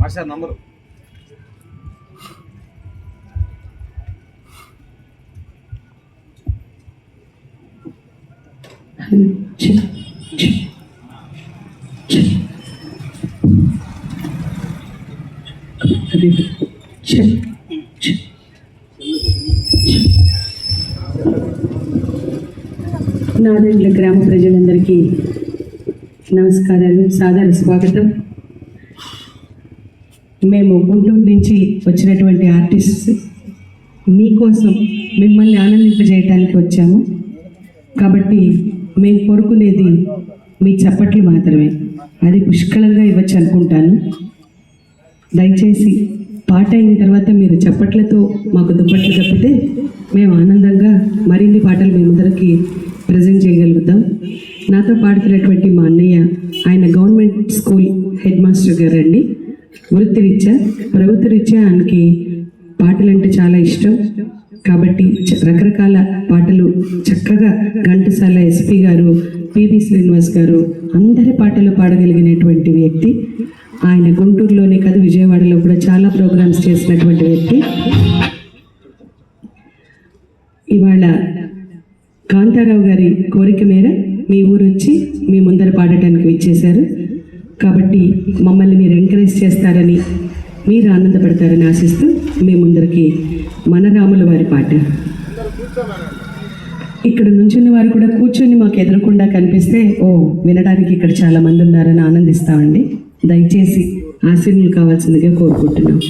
Master number Nadendla గ్రామ ప్రజలందరికీ నమస్కారాలు, సాదర స్వాగతం. మేము గుంటూరు నుంచి వచ్చినటువంటి ఆర్టిస్ట్ మీకోసం మిమ్మల్ని ఆనందింపజేయటానికి వచ్చాము. కాబట్టి మేము కోరుకునేది మీ చప్పట్లు మాత్రమే. అది పుష్కలంగా ఇవ్వచ్చు అనుకుంటాను. దయచేసి పాట అయిన తర్వాత మీరు చప్పట్లతో మాకు దుప్పట్లు తప్పితే మేము ఆనందంగా మరిన్ని పాటలు మీ ముందరికి ప్రజెంట్ చేయగలుగుతాం. నాతో పాడుతున్నటువంటి మా అన్నయ్య, ఆయన గవర్నమెంట్ స్కూల్ హెడ్ మాస్టర్ గారు అండి. వృత్తిరీత్యా ప్రభుత్వరీత్యా ఆయనకి పాటలంటే చాలా ఇష్టం. కాబట్టి రకరకాల పాటలు చక్కగా ఘంటసాల ఎస్పి గారు, పిబి శ్రీనివాస్ గారు అందరి పాటలు పాడగలిగినటువంటి వ్యక్తి. ఆయన గుంటూరులోనే కాదు విజయవాడలో కూడా చాలా ప్రోగ్రామ్స్ చేసినటువంటి వ్యక్తి. ఇవాళ కాంతారావు గారి కోరిక మేర మీ ఊరు వచ్చి మీ ముందర పాడటానికి విచ్చేశారు. కాబట్టి మమ్మల్ని మీరు ఎంకరేజ్ చేస్తారని, మీరు ఆనందపడతారని ఆశిస్తూ మీ ముందరికి మన రాముల వారి పాట. ఇక్కడ నుంచున్న వారు కూడా కూర్చొని మాకు ఎదురకుండా కనిపిస్తే ఓ వినడానికి ఇక్కడ చాలా మంది ఉన్నారని ఆనందిస్తామండి. దయచేసి ఆశీర్వాదాలు కావాల్సిందిగా కోరుకుంటున్నాం.